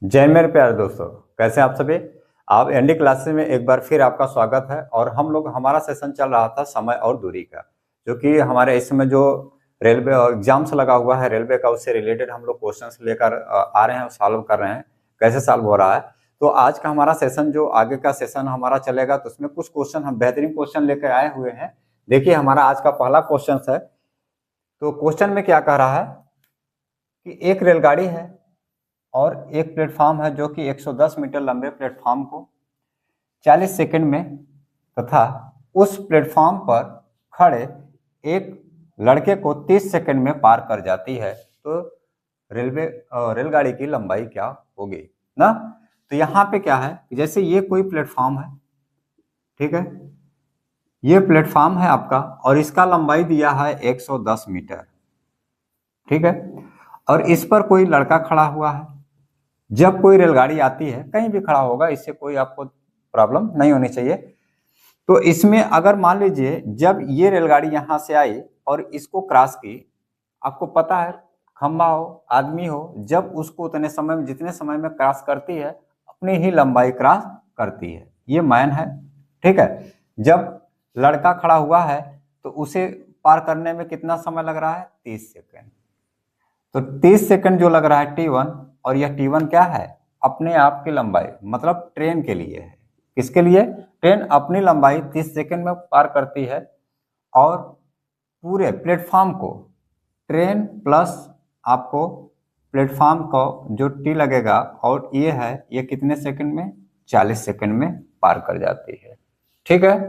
जय मेरे प्यारे दोस्तों, कैसे हैं आप सभी। आप एनडी क्लासेस में एक बार फिर आपका स्वागत है। और हम लोग हमारा सेशन चल रहा था समय और दूरी का, जो कि हमारे इस समय जो रेलवे एग्जाम्स लगा हुआ है रेलवे का, उससे रिलेटेड हम लोग क्वेश्चंस लेकर आ रहे हैं, सॉल्व कर रहे हैं कैसे सॉल्व हो रहा है। तो आज का हमारा सेशन, जो आगे का सेशन हमारा चलेगा, तो उसमें कुछ क्वेश्चन हम बेहतरीन क्वेश्चन लेकर आए हुए हैं। देखिए, हमारा आज का पहला क्वेश्चन है। तो क्वेश्चन में क्या कह रहा है कि एक रेलगाड़ी है और एक प्लेटफॉर्म है जो कि 110 मीटर लंबे प्लेटफॉर्म को 40 सेकंड में तथा उस प्लेटफॉर्म पर खड़े एक लड़के को 30 सेकंड में पार कर जाती है। तो रेलगाड़ी की लंबाई क्या होगी ना। तो यहाँ पे क्या है, जैसे ये कोई प्लेटफॉर्म है, ठीक है, ये प्लेटफॉर्म है आपका और इसका लंबाई दिया है 110 मीटर, ठीक है। और इस पर कोई लड़का खड़ा हुआ है। जब कोई रेलगाड़ी आती है, कहीं भी खड़ा होगा, इससे कोई आपको प्रॉब्लम नहीं होनी चाहिए। तो इसमें अगर मान लीजिए जब ये रेलगाड़ी यहाँ से आई और इसको क्रॉस की, आपको पता है खंबा हो आदमी हो, जब उसको उतने समय में, जितने समय में क्रॉस करती है, अपनी ही लंबाई क्रॉस करती है। ये मैन है, ठीक है। जब लड़का खड़ा हुआ है तो उसे पार करने में कितना समय लग रहा है, 30 सेकेंड। तो 30 सेकंड जो लग रहा है T1, और यह T1 क्या है, अपने आप की लंबाई, मतलब ट्रेन के लिए है। किसके लिए? ट्रेन अपनी लंबाई 30 सेकंड में पार करती है और पूरे प्लेटफॉर्म को, ट्रेन प्लस आपको प्लेटफॉर्म को जो T लगेगा, और ये है, ये कितने सेकंड में, 40 सेकंड में पार कर जाती है, ठीक है।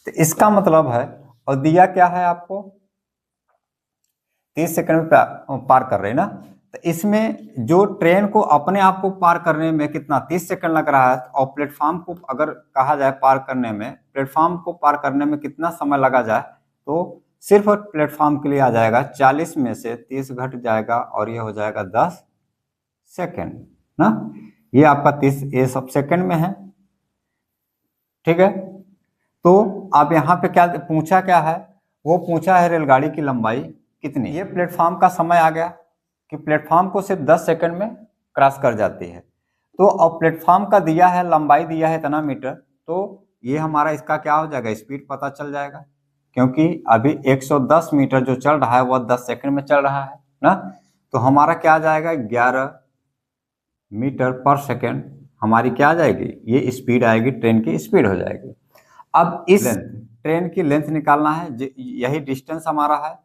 तो इसका मतलब है, और दिया क्या है आपको, 30 सेकंड में पार कर रहे हैं ना। तो इसमें जो ट्रेन को अपने आप को पार करने में कितना, 30 सेकंड लग रहा है, और प्लेटफॉर्म को अगर कहा जाए पार करने में, प्लेटफॉर्म को पार करने में कितना समय लगा जाए, तो सिर्फ प्लेटफॉर्म के लिए आ जाएगा 40 में से 30 घट जाएगा और ये हो जाएगा 10 सेकंड ना। ये आपका 30, ये सब सेकंड में है, ठीक है। तो आप यहाँ पे क्या पूछा, क्या है वो पूछा है, रेलगाड़ी की लंबाई कितनी। ये प्लेटफॉर्म का समय आ गया कि प्लेटफॉर्म को सिर्फ 10 सेकंड में क्रॉस कर जाती है। तो अब प्लेटफॉर्म का दिया है, लंबाई दिया है इतना मीटर, तो ये हमारा इसका क्या हो जाएगा, स्पीड पता चल जाएगा, क्योंकि अभी 110 मीटर जो चल रहा है वह 10 सेकंड में चल रहा है ना। तो हमारा क्या आ जाएगा, 11 मीटर पर सेकेंड हमारी क्या आ जाएगी, ये स्पीड आएगी, ट्रेन की स्पीड हो जाएगी। अब इस ट्रेन की लेंथ निकालना है, यही डिस्टेंस हमारा है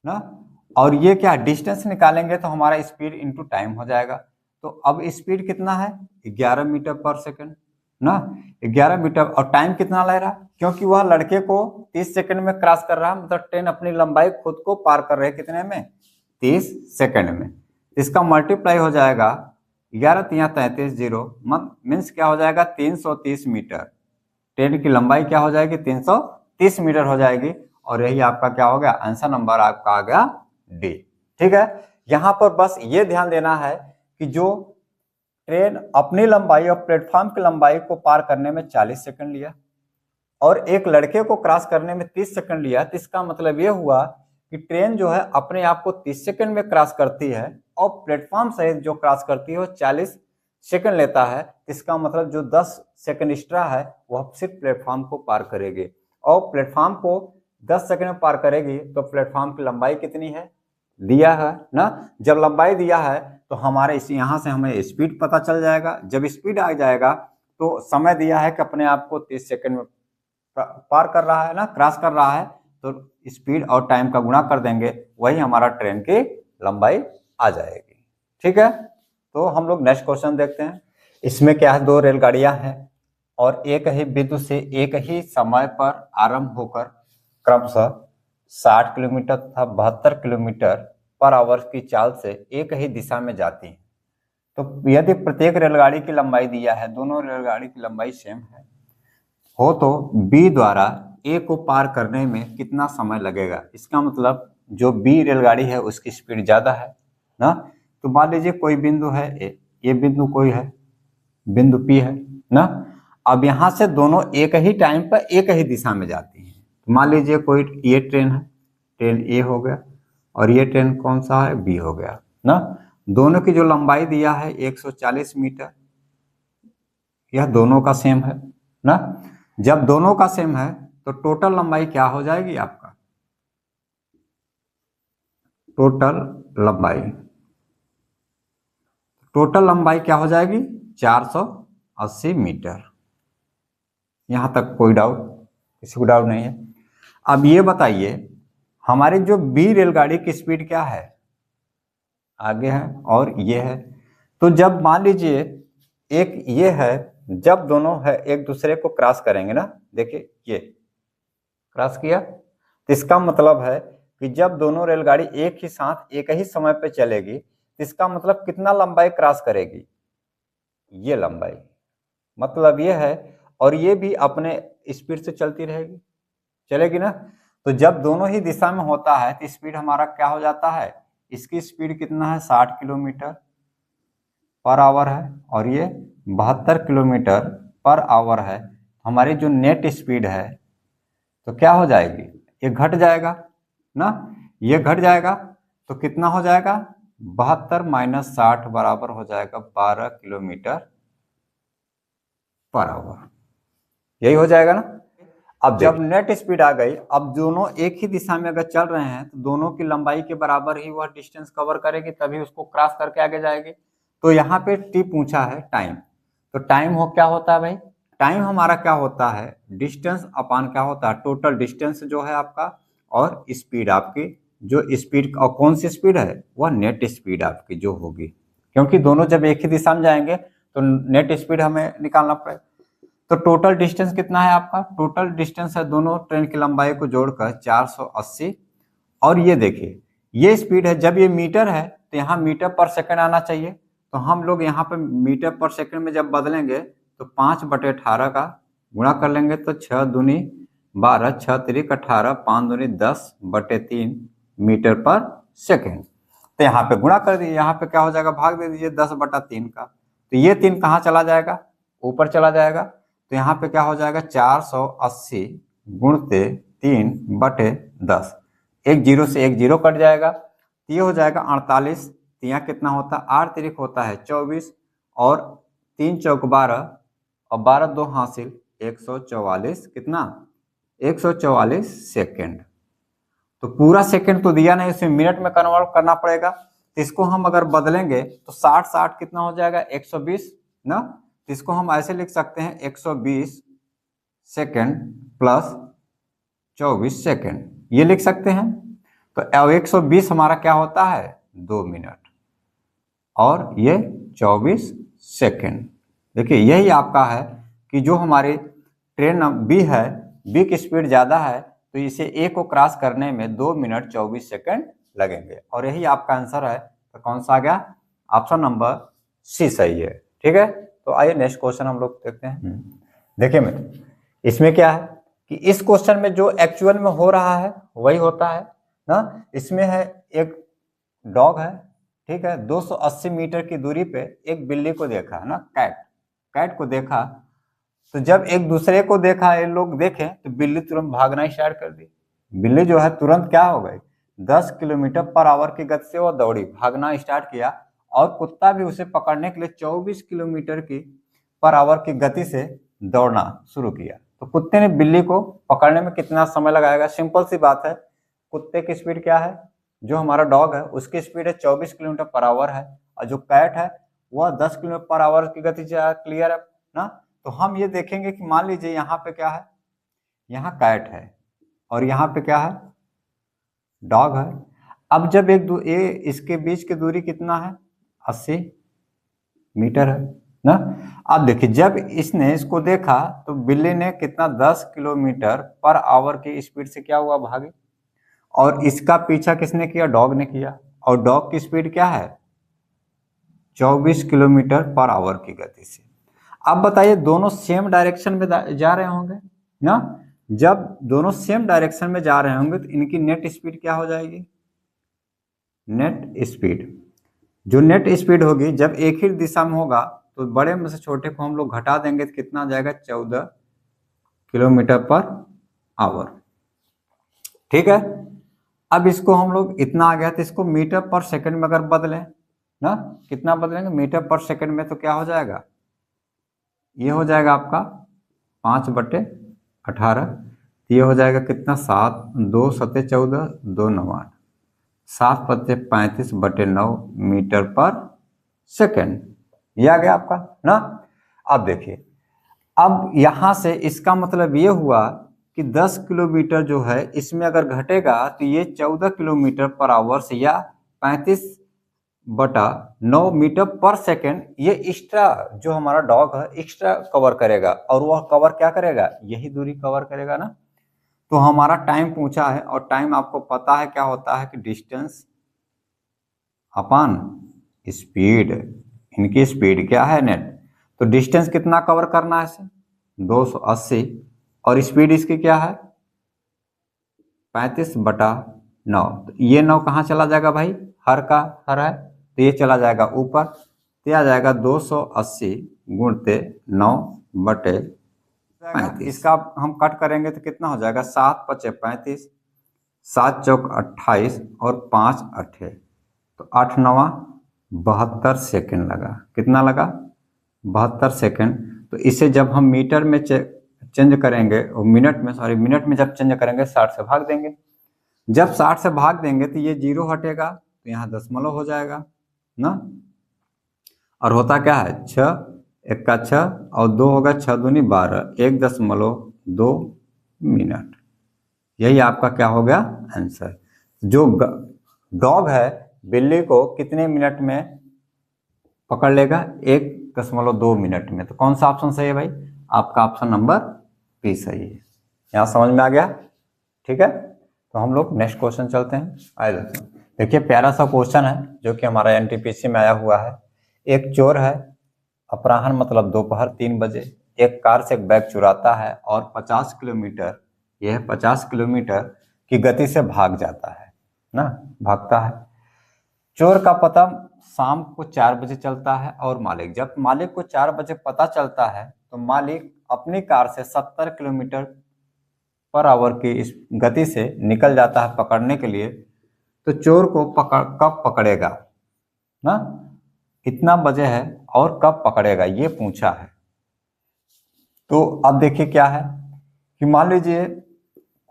ना। और ये क्या, डिस्टेंस निकालेंगे तो हमारा स्पीड इंटू टाइम हो जाएगा। तो अब स्पीड कितना है, 11 मीटर पर सेकंड ना, 11 मीटर। और टाइम कितना ले रहा, क्योंकि वह लड़के को 30 सेकंड में क्रॉस कर रहा है, मतलब ट्रेन अपनी लंबाई खुद को पार कर रहे कितने में, 30 सेकंड में। इसका मल्टीप्लाई हो जाएगा 11 तिया 33 जीरो, मीन्स क्या हो जाएगा, 330 मीटर। ट्रेन की लंबाई क्या हो जाएगी, 330 मीटर हो जाएगी। और यही आपका क्या हो गया, आंसर नंबर आपका आ गया डी, ठीक है। यहां पर बस ये ध्यान देना है कि जो ट्रेन अपनी लंबाई और प्लेटफॉर्म की लंबाई को पार करने में 40 सेकंड लिया और एक लड़के को क्रॉस करने में 30 सेकंड लिया, तो इसका मतलब ये हुआ कि ट्रेन जो है अपने आप को 30 सेकंड में क्रॉस करती है और प्लेटफॉर्म सहित जो क्रॉस करती है वो 40 सेकंड लेता है। इसका मतलब जो 10 सेकंड एक्स्ट्रा है वह सिर्फ प्लेटफॉर्म को पार करेगी, और प्लेटफॉर्म को 10 सेकंड में पार करेगी। तो प्लेटफॉर्म की लंबाई कितनी है, दिया है ना। जब लंबाई दिया है तो हमारे इस यहाँ से हमें स्पीड पता चल जाएगा। जब स्पीड आ जाएगा तो समय दिया है कि अपने आप को 30 सेकंड में पार कर रहा है ना, क्रॉस कर रहा है, तो स्पीड और टाइम का गुणा कर देंगे, वही हमारा ट्रेन की लंबाई आ जाएगी, ठीक है। तो हम लोग नेक्स्ट क्वेश्चन देखते हैं। इसमें क्या है, दो रेलगाड़ियां हैं और एक ही बिंदु से एक ही समय पर आरंभ होकर क्रमशः 60 किलोमीटर तथा 72 किलोमीटर पर आवर की चाल से एक ही दिशा में जाती हैं। तो यदि प्रत्येक रेलगाड़ी की लंबाई दिया है, दोनों रेलगाड़ी की लंबाई सेम है हो, तो बी द्वारा ए को पार करने में कितना समय लगेगा। इसका मतलब जो बी रेलगाड़ी है उसकी स्पीड ज्यादा है ना। तो मान लीजिए कोई बिंदु है ए, ये बिंदु कोई है, बिंदु पी है ना। अब यहां से दोनों एक ही टाइम पर एक ही दिशा में जाती हैं। तो मान लीजिए कोई ये ट्रेन है, ट्रेन ए हो गया, और ये ट्रेन कौन सा है, बी हो गया ना। दोनों की जो लंबाई दिया है 140 मीटर, यह दोनों का सेम है ना। जब दोनों का सेम है तो टोटल लंबाई क्या हो जाएगी आपका, टोटल लंबाई क्या हो जाएगी 480 मीटर। यहां तक कोई डाउट, किसी को डाउट नहीं है। अब ये बताइए हमारी जो बी रेलगाड़ी की स्पीड क्या है, आगे है और ये है। तो जब मान लीजिए एक ये है, जब दोनों है एक दूसरे को क्रॉस करेंगे ना, देखिए ये क्रॉस किया, तो इसका मतलब है कि जब दोनों रेलगाड़ी एक ही साथ एक ही समय पे चलेगी तो इसका मतलब कितना लंबाई क्रॉस करेगी, ये लंबाई, मतलब ये है। और ये भी अपने स्पीड से चलती रहेगी, चलेगी ना। तो जब दोनों ही दिशा में होता है तो स्पीड हमारा क्या हो जाता है, इसकी स्पीड कितना है 60 किलोमीटर पर आवर है और ये 72 किलोमीटर पर आवर है। हमारी जो नेट स्पीड है तो क्या हो जाएगी, ये घट जाएगा ना, ये घट जाएगा तो कितना हो जाएगा 72 माइनस 60 बराबर हो जाएगा 12 किलोमीटर पर आवर, यही हो जाएगा ना। अब जब नेट स्पीड आ गई, अब दोनों एक ही दिशा में अगर चल रहे हैं तो दोनों की लंबाई के बराबर ही वह डिस्टेंस कवर करेगी, तभी उसको क्रॉस करके आगे जाएगी। तो यहाँ पे टी पूछा है टाइम, तो टाइम हो क्या होता है भाई, टाइम हमारा क्या होता है डिस्टेंस अपान क्या होता है टोटल डिस्टेंस जो है आपका, और स्पीड आपकी, जो स्पीड और कौन सी स्पीड है वह नेट स्पीड आपकी जो होगी, क्योंकि दोनों जब एक ही दिशा में जाएंगे तो नेट स्पीड हमें निकालना पड़ेगा। तो टोटल डिस्टेंस कितना है आपका, टोटल डिस्टेंस है दोनों ट्रेन की लंबाई को जोड़कर 480। और ये देखिए ये स्पीड है, जब ये मीटर है तो यहाँ मीटर पर सेकंड आना चाहिए, तो हम लोग यहाँ पे मीटर पर सेकंड में जब बदलेंगे तो 5/18 का गुणा कर लेंगे तो 6 दूनी 12, 6 तिरिक 18, 5 दूनी 10/3 मीटर पर सेकंड। तो यहाँ पे गुणा कर दीजिए, यहाँ पे क्या हो जाएगा भाग दे दीजिए 10/3 का, तो ये 3 कहाँ चला जाएगा, ऊपर चला जाएगा। तो यहाँ पे क्या हो जाएगा 480 गुणते 3/10, एक जीरो से एक जीरो कट जाएगा, तो ये हो जाएगा 48। तो यहाँ कितना होता है 8 तिरिक होता है 24 और 3 चौक 12 और 12 दो हासिल 144, कितना 144 सेकेंड। तो पूरा सेकंड तो दिया नहीं, इसमें मिनट में कन्वर्ट करना पड़ेगा। तो इसको हम अगर बदलेंगे तो 60 कितना हो जाएगा 120 ना, तो इसको हम ऐसे लिख सकते हैं 120 सेकंड प्लस 24 सेकंड, ये लिख सकते हैं। तो 120 हमारा क्या होता है 2 मिनट और ये 24 सेकंड। देखिए यही आपका है कि जो हमारी ट्रेन बी है, बी की स्पीड ज़्यादा है तो इसे ए को क्रॉस करने में 2 मिनट 24 सेकंड लगेंगे, और यही आपका आंसर है। तो कौन सा आ गया, ऑप्शन नंबर सी सही है। ठीक है, तो आइए नेक्स्ट क्वेश्चन हम लोग देखते हैं। देखिए मित्र, इसमें क्या है कि इस क्वेश्चन में जो एक्चुअल में हो रहा है वही होता है ना। इसमें है एक डॉग है, ठीक है, 280 मीटर की दूरी पे एक बिल्ली को देखा है ना, कैट को देखा। तो जब एक दूसरे को देखा, ये लोग देखे तो बिल्ली तुरंत भागना स्टार्ट कर दी। बिल्ली जो है तुरंत क्या हो गई 10 किलोमीटर पर आवर की गति से वो दौड़ी, भागना स्टार्ट किया, और कुत्ता भी उसे पकड़ने के लिए 24 किलोमीटर की पर आवर की गति से दौड़ना शुरू किया। तो कुत्ते ने बिल्ली को पकड़ने में कितना समय लगाएगा, सिंपल सी बात है, कुत्ते की स्पीड क्या है, जो हमारा डॉग है उसकी स्पीड है 24 किलोमीटर पर आवर है, और जो कैट है वह 10 किलोमीटर पर आवर की गति से क्लियर है ना। तो हम ये देखेंगे कि मान लीजिए यहाँ पे क्या है, यहाँ कैट है और यहाँ पे क्या है डॉग है। अब जब इसके बीच की दूरी कितना है 80 मीटर है ना। अब देखिए जब इसने इसको देखा तो बिल्ली ने कितना 10 किलोमीटर पर आवर की स्पीड से क्या हुआ भागी, और इसका पीछा किसने किया, डॉग ने किया, और डॉग की स्पीड क्या है 24 किलोमीटर पर आवर की गति से। अब बताइए दोनों सेम डायरेक्शन में जा रहे होंगे ना, जब दोनों सेम डायरेक्शन में जा रहे होंगे तो इनकी नेट स्पीड क्या हो जाएगी, नेट स्पीड, जो नेट स्पीड होगी जब एक ही दिशा में होगा तो बड़े में से छोटे को हम लोग घटा देंगे तो कितना जाएगा 14 किलोमीटर पर आवर। ठीक है, अब इसको हम लोग इतना आ गया तो इसको मीटर पर सेकंड में अगर बदलें ना, कितना बदलेंगे मीटर पर सेकंड में, तो क्या हो जाएगा, ये हो जाएगा आपका 5/18। ये हो जाएगा कितना, 7, 2 सत्ते 14, 2 9 8, 7/35/9 मीटर पर सेकंड। ये आ गया आपका ना। अब देखिए, अब यहां से इसका मतलब ये हुआ कि 10 किलोमीटर जो है इसमें अगर घटेगा तो ये 14 किलोमीटर पर आवर से या 35/9 मीटर पर सेकंड ये एक्स्ट्रा जो हमारा डॉग है एक्स्ट्रा कवर करेगा। और वह कवर क्या करेगा, यही दूरी कवर करेगा ना। तो हमारा टाइम पूछा है, और टाइम आपको पता है क्या होता है कि डिस्टेंस अपॉन स्पीड। इनकी स्पीड क्या है, नेट। तो डिस्टेंस कितना कवर करना है इसे, 280, और स्पीड इसकी क्या है 35/9। तो ये 9 कहाँ चला जाएगा भाई, हर का हर है, तो ये चला जाएगा ऊपर, तो आ जाएगा 280 गुणते 9/35। इसका हम कट करेंगे तो कितना हो जाएगा, 7×5 = 35, 7 चौक 28 और 5 8, तो 8 9 72 सेकेंड लगा। कितना लगा, 72 सेकेंड। तो इसे जब हम मीटर में चेंज करेंगे, मिनट में, सॉरी मिनट में जब चेंज करेंगे 60 से भाग देंगे। जब 60 से भाग देंगे तो ये 0 हटेगा, तो यहाँ दशमलव हो जाएगा ना। और होता क्या है, 6 1 का 6 और 2 होगा 6 दूनी 12, 1.2 मिनट। यही आपका क्या हो गया आंसर। जो डॉग है बिल्ली को कितने मिनट में पकड़ लेगा, 1.2 मिनट में। तो कौन सा ऑप्शन सही है भाई, आपका ऑप्शन नंबर बी सही है। यहाँ समझ में आ गया, ठीक है। तो हम लोग नेक्स्ट क्वेश्चन चलते हैं। आइए देखिए, प्यारा सा क्वेश्चन है जो कि हमारा एनटीपीसी में आया हुआ है। एक चोर है, अपराह्न मतलब दोपहर 3 बजे एक कार से एक बैग चुराता है और 50 किलोमीटर, यह 50 किलोमीटर की गति से भाग जाता है ना, भागता है। चोर का पता शाम को 4 बजे चलता है, और जब मालिक को 4 बजे पता चलता है तो मालिक अपनी कार से 70 किलोमीटर पर आवर की इस गति से निकल जाता है पकड़ने के लिए। तो चोर को कब पकड़ेगा ना, कितना बजे है और कब पकड़ेगा, ये पूछा है। तो अब देखिए क्या है कि मान लीजिए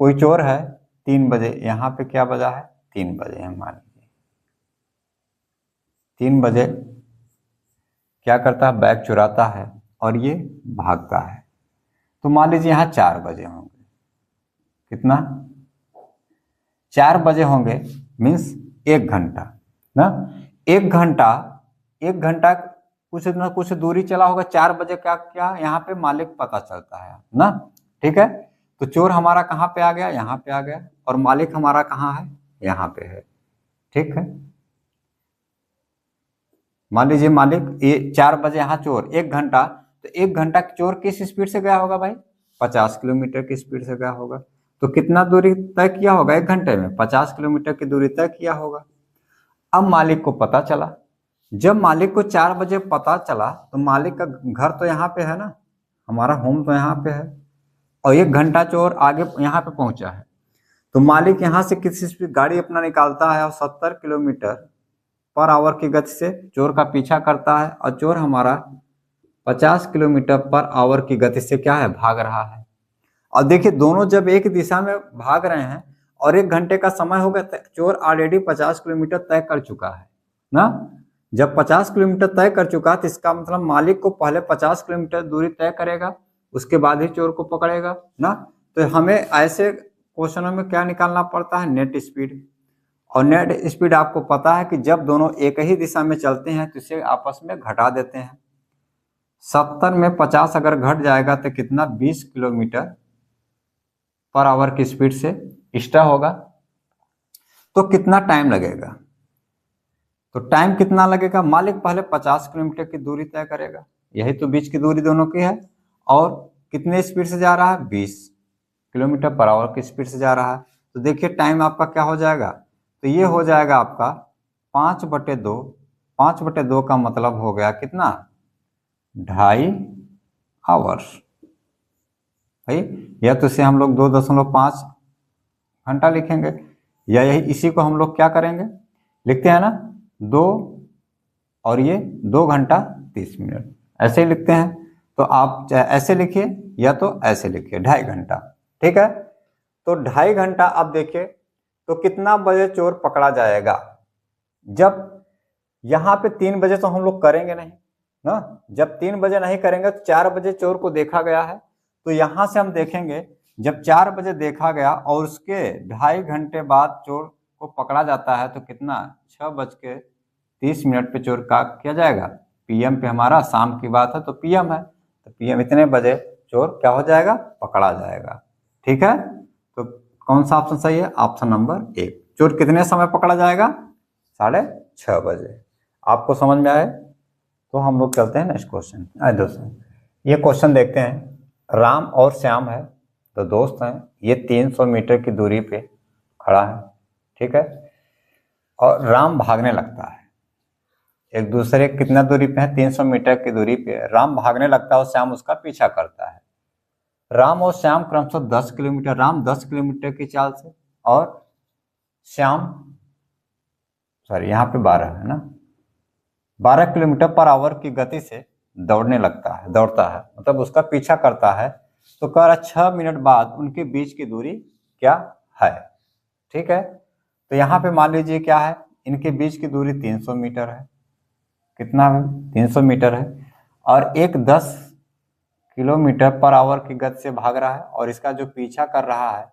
कोई चोर है 3 बजे, यहाँ पे क्या बजा है, 3 बजे है, मान लीजिए 3 बजे क्या करता है, बैग चुराता है और ये भागता है। तो मान लीजिए यहाँ 4 बजे होंगे, कितना 4 बजे होंगे, मीन्स 1 घंटा ना। 1 घंटा कुछ ना कुछ दूरी चला होगा। 4 बजे क्या क्या यहाँ पे मालिक पता चलता है ना, ठीक है। तो चोर हमारा कहाँ पे आ गया, यहाँ पे आ गया, और मालिक हमारा कहाँ है, यहाँ पे है, ठीक है। मान लीजिए मालिक ये 4 बजे, यहाँ चोर 1 घंटा, तो 1 घंटा चोर किस स्पीड से गया होगा भाई, 50 किलोमीटर की स्पीड से गया होगा। तो कितना दूरी तय किया होगा 1 घंटे में, 50 किलोमीटर की दूरी तय किया होगा। अब मालिक को पता चला, जब मालिक को 4 बजे पता चला तो मालिक का घर तो यहाँ पे है ना, हमारा होम तो यहाँ पे है, और 1 घंटा चोर आगे यहाँ पे पहुंचा है। तो मालिक यहाँ से किसी स्पीड गाड़ी अपना निकालता है और 70 किलोमीटर पर आवर की गति से चोर का पीछा करता है, और चोर हमारा 50 किलोमीटर पर आवर की गति से क्या है, भाग रहा है। और देखिए दोनों जब एक दिशा में भाग रहे हैं और 1 घंटे का समय हो गया, चोर ऑलरेडी 50 किलोमीटर तय कर चुका है ना। जब 50 किलोमीटर तय कर चुका तो इसका मतलब मालिक को पहले 50 किलोमीटर दूरी तय करेगा, उसके बाद ही चोर को पकड़ेगा ना। तो हमें ऐसे क्वेश्चनों में क्या निकालना पड़ता है, नेट स्पीड। और नेट स्पीड आपको पता है कि जब दोनों एक ही दिशा में चलते हैं तो इसे आपस में घटा देते हैं। 70 में 50 अगर घट जाएगा तो कितना, 20 किलोमीटर पर आवर की स्पीड से एक्स्ट्रा होगा। तो कितना टाइम लगेगा, तो टाइम कितना लगेगा, मालिक पहले 50 किलोमीटर की दूरी तय करेगा, यही तो बीच की दूरी दोनों की है, और कितने स्पीड से जा रहा है, 20 किलोमीटर पर आवर की स्पीड से जा रहा है। तो देखिए टाइम आपका क्या हो जाएगा, तो ये हो जाएगा आपका 5/2। 5/2 का मतलब हो गया कितना, 2.5 आवर्स भाई। या तो इसे हम लोग 2.5 घंटा लिखेंगे, या यही इसी को हम लोग क्या करेंगे, लिखते हैं ना, 2 और ये 2 घंटा 30 मिनट, ऐसे ही लिखते हैं। तो आप चाहे ऐसे लिखिए या तो ऐसे लिखिए, 2.5 घंटा। ठीक है, तो 2.5 घंटा आप देखिए तो कितना बजे चोर पकड़ा जाएगा। जब यहाँ पे 3 बजे तो हम लोग करेंगे नहीं ना, जब 3 बजे नहीं करेंगे तो 4 बजे चोर को देखा गया है, तो यहाँ से हम देखेंगे जब 4 बजे देखा गया और उसके 2.5 घंटे बाद चोर को पकड़ा जाता है तो कितना 6:30 पे चोर का किया जाएगा, PM पे, हमारा शाम की बात है तो PM है, तो PM इतने बजे चोर क्या हो जाएगा, पकड़ा जाएगा। ठीक है, तो कौन सा ऑप्शन सही है, ऑप्शन नंबर 1। चोर कितने समय पकड़ा जाएगा, 6:30 बजे। आपको समझ में आए तो हम लोग चलते हैं नेक्स्ट क्वेश्चन। आए दोस्तों, ये क्वेश्चन देखते हैं। राम और श्याम है, तो दोस्त हैं, ये 300 मीटर की दूरी पे खड़ा है। ठीक है, और राम भागने लगता है, एक दूसरे कितना दूरी पे है, 300 मीटर की दूरी पे राम भागने लगता है और श्याम उसका पीछा करता है। राम और श्याम क्रमशः 10 किलोमीटर, राम 10 किलोमीटर की चाल से और श्याम, सॉरी यहाँ पे 12 है ना, 12 किलोमीटर पर आवर की गति से दौड़ने लगता है, दौड़ता है मतलब उसका पीछा करता है। तो कह रहा 6 मिनट बाद उनके बीच की दूरी क्या है। ठीक है, तो यहाँ पे मान लीजिए क्या है, इनके बीच की दूरी 300 मीटर है। कितना है, 300 मीटर है, और एक 10 किलोमीटर पर आवर की गति से भाग रहा है और इसका जो पीछा कर रहा है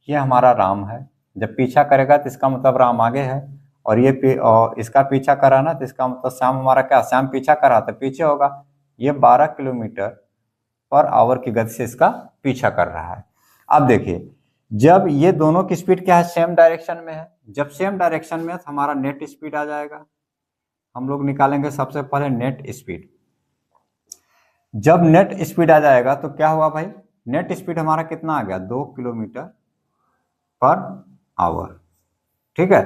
ये हमारा राम है। जब पीछा करेगा तो इसका मतलब राम आगे है, और ये इसका पीछा कर रहा ना, तो इसका मतलब श्याम हमारा क्या, श्याम पीछा कर रहा था, पीछे होगा। ये 12 किलोमीटर पर आवर की गति से इसका पीछा कर रहा है। अब देखिए, जब ये दोनों की स्पीड क्या है, सेम डायरेक्शन में है। जब सेम डायरेक्शन में है तो हमारा नेट स्पीड आ जाएगा। हम लोग निकालेंगे सबसे पहले नेट स्पीड। जब नेट स्पीड आ जाएगा तो क्या हुआ भाई, नेट स्पीड हमारा कितना आ गया, 2 किलोमीटर पर आवर। ठीक है,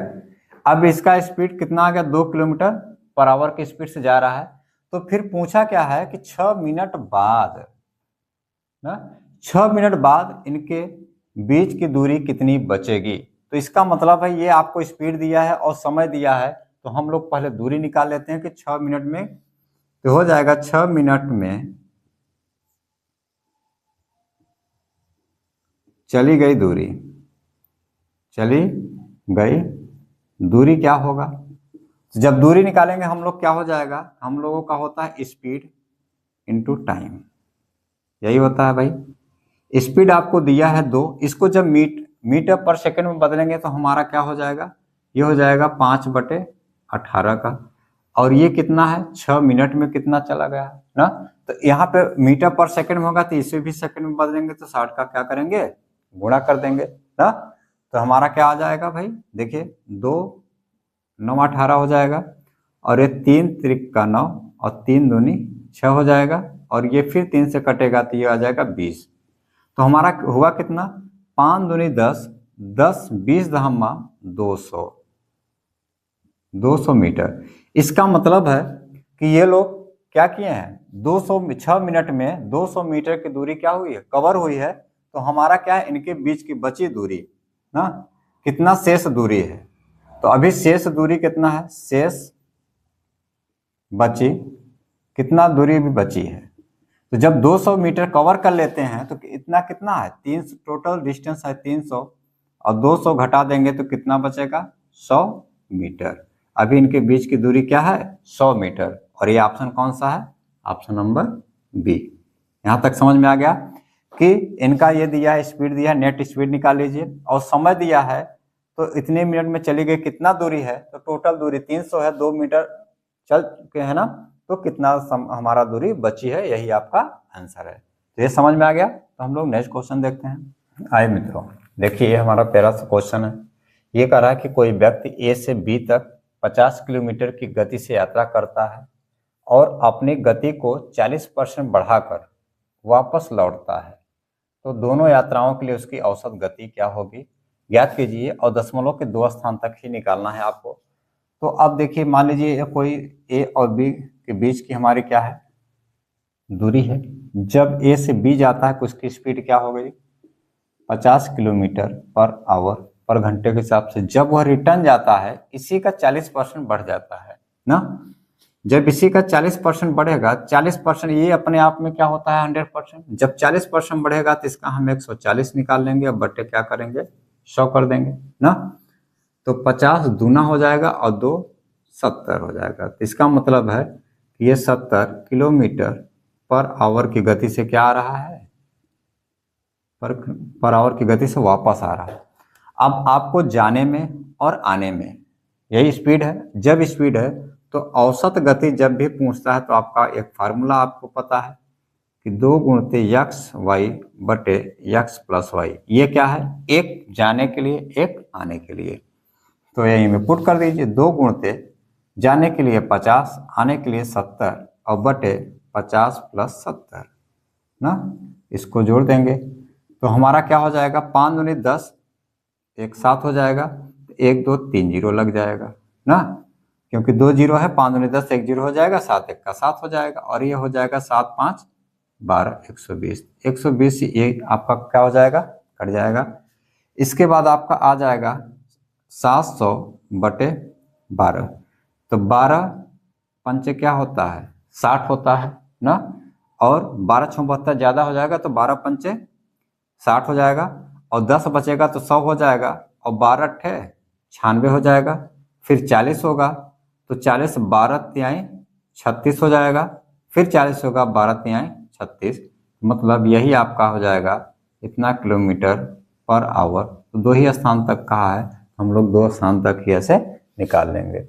अब इसका स्पीड कितना आ गया, 2 किलोमीटर पर आवर की स्पीड से जा रहा है। तो फिर पूछा क्या है कि 6 मिनट बाद ना, 6 मिनट बाद इनके बीच की दूरी कितनी बचेगी। तो इसका मतलब है ये आपको स्पीड दिया है और समय दिया है, तो हम लोग पहले दूरी निकाल लेते हैं कि 6 मिनट में, तो हो जाएगा 6 मिनट में चली गई दूरी, चली गई दूरी क्या होगा। जब दूरी निकालेंगे हम लोग क्या हो जाएगा, हम लोगों का होता है स्पीड इनटू टाइम, यही होता है भाई। स्पीड आपको दिया है 2, इसको जब मीटर पर सेकंड में बदलेंगे तो हमारा क्या हो जाएगा, ये हो जाएगा 5/18 का, और ये कितना है, 6 मिनट में कितना चला गया ना। तो यहाँ पे मीटर पर सेकंड में होगा तो इसे भी सेकंड में बदलेंगे तो 60 का क्या करेंगे, गुणा कर देंगे ना। तो हमारा क्या आ जाएगा भाई, देखिए 2 9 18 हो जाएगा, और ये 3 त्रिक का 9 और 3 दूनी 6 हो जाएगा, और ये फिर 3 से कटेगा तो ये आ जाएगा 20। तो हमारा हुआ कितना, 5 दूनी 10, 10 20 दहम्मा 200, 200 मीटर। इसका मतलब है कि ये लोग क्या किए हैं, 6 मिनट में 200 मीटर की दूरी क्या हुई है, कवर हुई है। तो हमारा क्या है, इनके बीच की बची दूरी ना, कितना शेष दूरी है। तो अभी शेष दूरी कितना है, शेष बची कितना दूरी भी बची है। तो जब 200 मीटर कवर कर लेते हैं तो इतना कितना है, 300 टोटल डिस्टेंस है 300, और 200 घटा देंगे तो कितना बचेगा, 100 मीटर। अभी इनके बीच की दूरी क्या है, 100 मीटर, और ये ऑप्शन कौन सा है, ऑप्शन नंबर बी। यहाँ तक समझ में आ गया कि इनका ये दिया है, स्पीड दिया है, नेट स्पीड निकाल लीजिए, और समय दिया है तो इतने मिनट में चली गई कितना दूरी है, तो टोटल दूरी 300 है, 2 मीटर चल चुके हैं ना, तो कितना हमारा दूरी बची है, यही आपका आंसर है। तो ये समझ में आ गया। तो हम लोग नेक्स्ट क्वेश्चन देखते हैं। आए मित्रों, देखिए ये हमारा पहला सा क्वेश्चन है। ये कह रहा है कि कोई व्यक्ति ए से बी तक 50 किलोमीटर की गति से यात्रा करता है और अपनी गति को 40% बढ़ाकर वापस लौटता है, तो दोनों यात्राओं के लिए उसकी औसत गति क्या होगी, ज्ञात कीजिए, और दशमलव के 2 स्थान तक ही निकालना है आपको। तो अब देखिए, मान लीजिए कोई ए और बी के बीच की हमारी क्या है, दूरी है। जब ए से बी जाता है तो उसकी स्पीड क्या हो गई, 50 किलोमीटर पर आवर पर घंटे के हिसाब से। जब वह रिटर्न जाता है इसी का 40% बढ़ जाता है ना, जब इसी का 40% बढ़ेगा, 40% ये अपने आप में क्या होता है 100%, जब 40% बढ़ेगा तो इसका हम 140 निकाल लेंगे और बट्टे क्या करेंगे 100 कर देंगे ना। तो 50 दूना हो जाएगा और 2 70 हो जाएगा। तो इसका मतलब है कि ये 70 किलोमीटर पर आवर की गति से क्या आ रहा है, पर आवर की गति से वापस आ रहा है। अब आपको जाने में और आने में यही स्पीड है। जब स्पीड है तो औसत गति जब भी पूछता है तो आपका एक फार्मूला आपको पता है कि 2 गुणते यक्स वाई बटे यक्स प्लस वाई। ये क्या है, एक जाने के लिए एक आने के लिए। तो यही में पुट कर दीजिए, 2 गुणते जाने के लिए 50, आने के लिए 70 और बटे 50 प्लस 70 ना, इसको जोड़ देंगे तो हमारा क्या हो जाएगा 5 दूनी 10, एक साथ हो जाएगा, 1 2 3 जीरो लग जाएगा ना, क्योंकि 2 जीरो है, 5 दूनी 10, 1 जीरो हो जाएगा, 7 1 का 7 हो जाएगा और ये हो जाएगा 7 5 12 120। 120 ये आपका क्या हो जाएगा कट जाएगा। इसके बाद आपका आ जाएगा 700 बटे 12। तो 12 पंचे क्या होता है 60 होता है ना, और 12 6 72 ज़्यादा हो जाएगा तो 12 पंचे 60 हो जाएगा और 10 बचेगा तो 100 हो जाएगा और 12 अट्ठे 96 हो जाएगा। फिर 40 होगा तो 40 12 तिहाई 36 हो जाएगा, फिर 40 होगा 12 तिहाई 36, मतलब यही आपका हो जाएगा इतना किलोमीटर पर आवर। तो 2 ही स्थान तक कहा है, हम लोग 2 स्थान तक ही ऐसे निकाल लेंगे।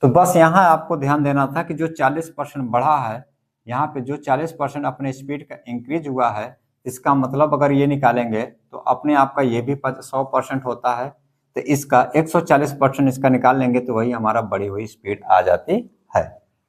तो बस यहाँ आपको ध्यान देना था कि जो 40% बढ़ा है, यहाँ पे जो 40% अपने स्पीड का इंक्रीज हुआ है, इसका मतलब अगर ये निकालेंगे तो अपने आप का ये भी 100% होता है, तो इसका 140% इसका निकाल लेंगे तो वही हमारा बढ़ी हुई स्पीड आ जाती है।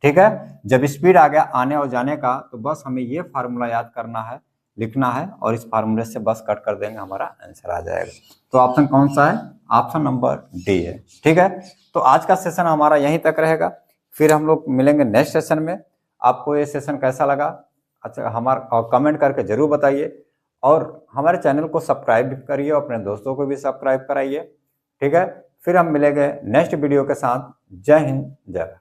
ठीक है, जब स्पीड आ गया आने और जाने का तो बस हमें ये फार्मूला याद करना है, लिखना है और इस फार्मूले से बस कट कर देंगे, हमारा आंसर आ जाएगा। तो ऑप्शन कौन सा है, ऑप्शन नंबर डी है। ठीक है, तो आज का सेशन हमारा यहीं तक रहेगा, फिर हम लोग मिलेंगे नेक्स्ट सेशन में। आपको ये सेशन कैसा लगा, अच्छा हमारा कमेंट करके जरूर बताइए और हमारे चैनल को सब्सक्राइब भी करिए और अपने दोस्तों को भी सब्सक्राइब कराइए। ठीक है, फिर हम मिलेंगे नेक्स्ट वीडियो के साथ। जय हिंद जय भारत।